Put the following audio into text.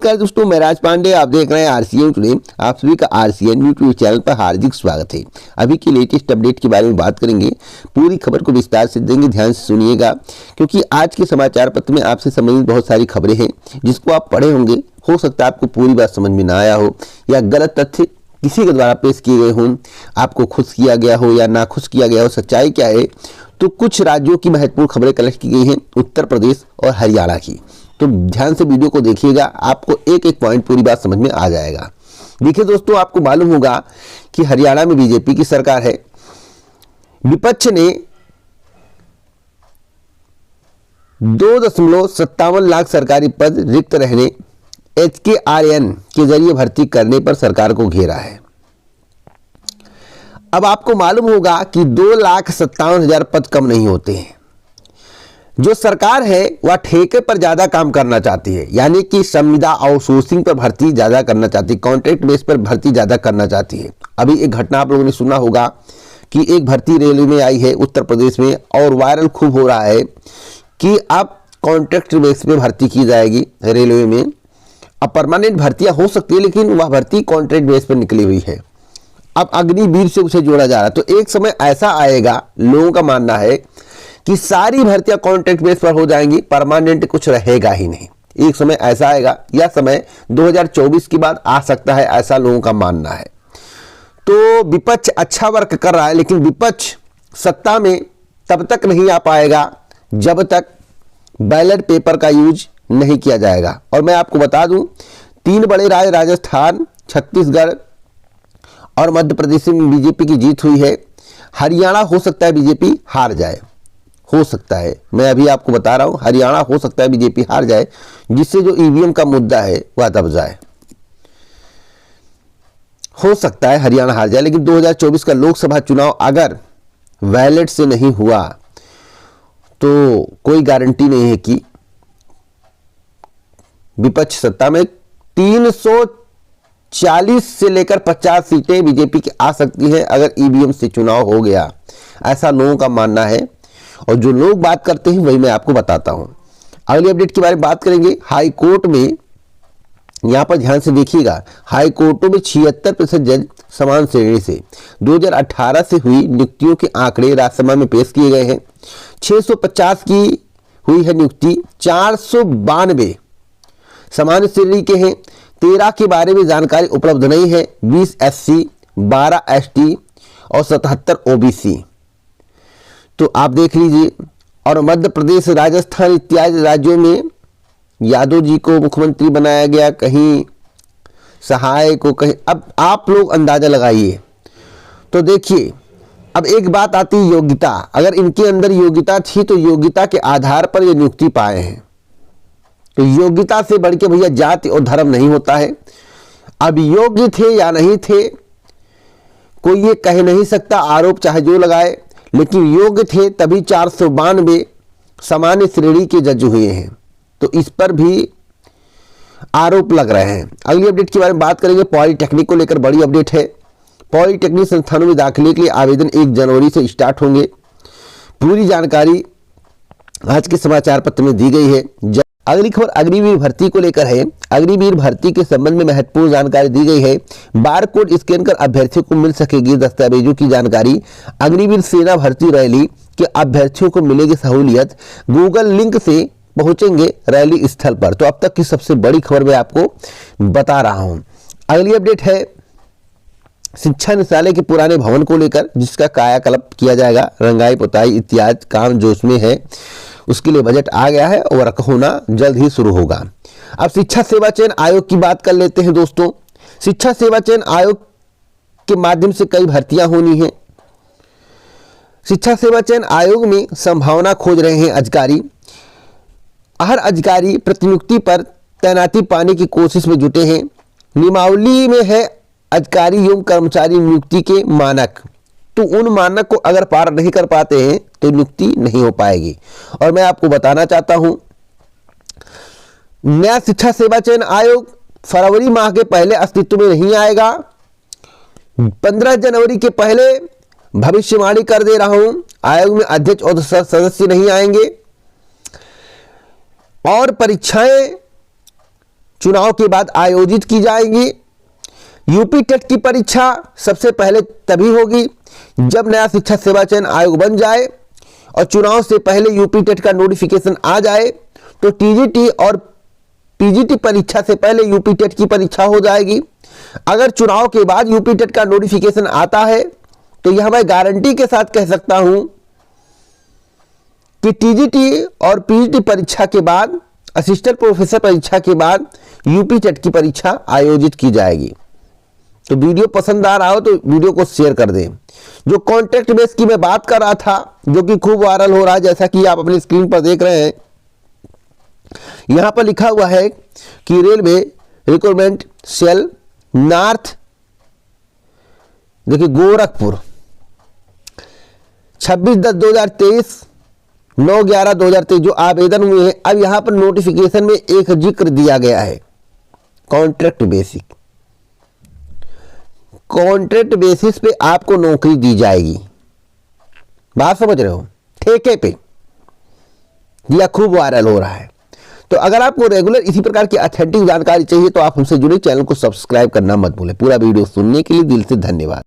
नमस्कार दोस्तों, मैं राज पांडे, आप देख रहे हैं आरसीएन टुडे। आप सभी का आरसीएन यूट्यूब चैनल पर हार्दिक स्वागत है। अभी की लेटेस्ट अपडेट के बारे में बात करेंगे। पूरी खबर को विस्तार से देंगे, ध्यान से सुनिएगा, क्योंकि आज के समाचार पत्र में आपसे संबंधित बहुत सारी खबरें हैं जिसको आप पढ़े होंगे। हो सकता है आपको पूरी बात समझ में ना आया हो या गलत तथ्य किसी के द्वारा पेश किए गए हों, आपको खुश किया गया हो या नाखुश किया गया हो। सच्चाई क्या है, तो कुछ राज्यों की महत्वपूर्ण खबरें कलेक्ट की गई हैं, उत्तर प्रदेश और हरियाणा की। तो ध्यान से वीडियो को देखिएगा, आपको एक एक पॉइंट पूरी बात समझ में आ जाएगा। देखिए दोस्तों, आपको मालूम होगा कि हरियाणा में बीजेपी की सरकार है। विपक्ष ने 2.57 लाख सरकारी पद रिक्त रहने HKRN के जरिए भर्ती करने पर सरकार को घेरा है। अब आपको मालूम होगा कि 2,57,000 पद कम नहीं होते हैं। जो सरकार है वह ठेके पर ज्यादा काम करना चाहती है, यानी कि संविदा आउटसोर्सिंग पर भर्ती ज्यादा करना चाहती है, कॉन्ट्रैक्ट बेस पर भर्ती ज्यादा करना चाहती है। अभी एक घटना आप लोगों ने सुना होगा कि एक भर्ती रेलवे में आई है उत्तर प्रदेश में, और वायरल खूब हो रहा है कि अब कॉन्ट्रैक्ट बेस पे भर्ती की जाएगी रेलवे में। अब परमानेंट भर्तियां हो सकती है, लेकिन वह भर्ती कॉन्ट्रैक्ट बेस पर निकली हुई है। अब अग्निवीर से उसे जोड़ा जा रहा है। तो एक समय ऐसा आएगा, लोगों का मानना है कि सारी भर्तियां कॉन्ट्रैक्ट बेस पर हो जाएंगी, परमानेंट कुछ रहेगा ही नहीं। एक समय ऐसा आएगा, यह समय 2024 के बाद आ सकता है, ऐसा लोगों का मानना है। तो विपक्ष अच्छा वर्क कर रहा है, लेकिन विपक्ष सत्ता में तब तक नहीं आ पाएगा जब तक बैलेट पेपर का यूज नहीं किया जाएगा। और मैं आपको बता दूं, 3 बड़े राज्य राजस्थान, छत्तीसगढ़ और मध्य प्रदेश में बीजेपी की जीत हुई है। हरियाणा हो सकता है बीजेपी हार जाए, हो सकता है, मैं अभी आपको बता रहा हूं, हरियाणा हो सकता है बीजेपी हार जाए, जिससे जो ईवीएम का मुद्दा है वह दब जाए। हो सकता है हरियाणा हार जाए, लेकिन 2024 का लोकसभा चुनाव अगर बैलेट से नहीं हुआ तो कोई गारंटी नहीं है कि विपक्ष सत्ता में 340 से लेकर 50 सीटें बीजेपी की आ सकती हैं अगर ईवीएम से चुनाव हो गया, ऐसा लोगों का मानना है। और जो लोग बात करते हैं वही मैं आपको बताता हूं। अगली अपडेट के बारे में बात करेंगे। हाई कोर्ट में, यहां पर ध्यान से देखिएगा, हाई कोर्टों में 76% जज समान श्रेणी से 2018 से हुई नियुक्तियों के आंकड़े राज्यसभा में पेश किए गए हैं। 650 की हुई है नियुक्ति, 492 समान श्रेणी के हैं, 13 के बारे में जानकारी उपलब्ध नहीं है, 20 SC, 12 ST और 77 OBC। तो आप देख लीजिए। और मध्य प्रदेश, राजस्थान इत्यादि राज्यों में यादव जी को मुख्यमंत्री बनाया गया, कहीं सहाय को, कहीं, अब आप लोग अंदाजा लगाइए। तो देखिए, अब एक बात आती है योग्यता। अगर इनके अंदर योग्यता थी तो योग्यता के आधार पर ये नियुक्ति पाए हैं। तो योग्यता से बढ़ के भैया जाति और धर्म नहीं होता है। अब योग्य थे या नहीं थे कोई ये कह नहीं सकता, आरोप चाहे जो लगाए, लेकिन योग्य थे तभी 492 सामान्य श्रेणी के जज हुए हैं। तो इस पर भी आरोप लग रहे हैं। अगली अपडेट के बारे में बात करेंगे। पॉलिटेक्निक को लेकर बड़ी अपडेट है। पॉलिटेक्निक संस्थानों में दाखिले के लिए आवेदन 1 जनवरी से स्टार्ट होंगे। पूरी जानकारी आज के समाचार पत्र में दी गई है। अगली खबर अग्निवीर भर्ती को लेकर है। अग्निवीर भर्ती के संबंध में महत्वपूर्ण जानकारी दी गई है। बार कोड स्कैन कर अभ्यर्थियों को मिल सकेगी दस्तावेजों की जानकारी। अग्निवीर सेना भर्ती रैली के अभ्यर्थियों को मिलेगी सहूलियत। गूगल लिंक से पहुंचेंगे रैली स्थल पर। तो अब तक की सबसे बड़ी खबर मैं आपको बता रहा हूं। अगली अपडेट है शिक्षा निदेशालय के पुराने भवन को लेकर, जिसका कायाकल्प किया जाएगा, रंगाई पुताई इत्यादि काम जो उसमें है उसके लिए बजट आ गया है और वर्क होना जल्द ही शुरू होगा। अब शिक्षा सेवा चयन आयोग की बात कर लेते हैं दोस्तों। शिक्षा सेवा चयन आयोग के माध्यम से कई भर्तियां होनी है। शिक्षा सेवा चयन आयोग में संभावना खोज रहे हैं अधिकारी। हर अधिकारी प्रतिनियुक्ति पर तैनाती पाने की कोशिश में जुटे हैं। नियमावली में है अधिकारी एवं कर्मचारी नियुक्ति के मानक, तो उन मानक को अगर पार नहीं कर पाते हैं तो नियुक्ति नहीं हो पाएगी। और मैं आपको बताना चाहता हूं, नया शिक्षा सेवा चयन आयोग फरवरी माह के पहले अस्तित्व में नहीं आएगा। 15 जनवरी के पहले भविष्यवाणी कर दे रहा हूं, आयोग में अध्यक्ष और सदस्य नहीं आएंगे और परीक्षाएं चुनाव के बाद आयोजित की जाएंगी। यूपी टेट की परीक्षा सबसे पहले तभी होगी जब नया शिक्षक सेवा चयन आयोग बन जाए और चुनाव से पहले यूपी टेट का नोटिफिकेशन आ जाए तो टीजीटी और पीजीटी परीक्षा से पहले यूपी टेट की परीक्षा हो जाएगी। अगर चुनाव के बाद यूपी टेट का नोटिफिकेशन आता है तो यह मैं गारंटी के साथ कह सकता हूं कि टीजीटी और पीजीटी परीक्षा के बाद, असिस्टेंट प्रोफेसर परीक्षा के बाद यूपी टेट की परीक्षा आयोजित की जाएगी। तो वीडियो पसंद आ रहा हो तो वीडियो को शेयर कर दें। जो कॉन्ट्रैक्ट बेस की मैं बात कर रहा था, जो कि खूब वायरल हो रहा है, जैसा कि आप अपनी स्क्रीन पर देख रहे हैं, यहां पर लिखा हुआ है कि रेलवे रिक्रूटमेंट सेल नॉर्थ, देखिए गोरखपुर, 26/10/2023, 9/11/2023 जो आवेदन हुए हैं। अब यहां पर नोटिफिकेशन में एक जिक्र दिया गया है, कॉन्ट्रैक्ट बेसिक, कॉन्ट्रैक्ट बेसिस पे आपको नौकरी दी जाएगी। बात समझ रहे हो, ठेके पे। यह खूब वायरल हो रहा है। तो अगर आपको रेगुलर इसी प्रकार की ऑथेंटिक जानकारी चाहिए तो आप हमसे जुड़े, चैनल को सब्सक्राइब करना मत भूलें। पूरा वीडियो सुनने के लिए दिल से धन्यवाद।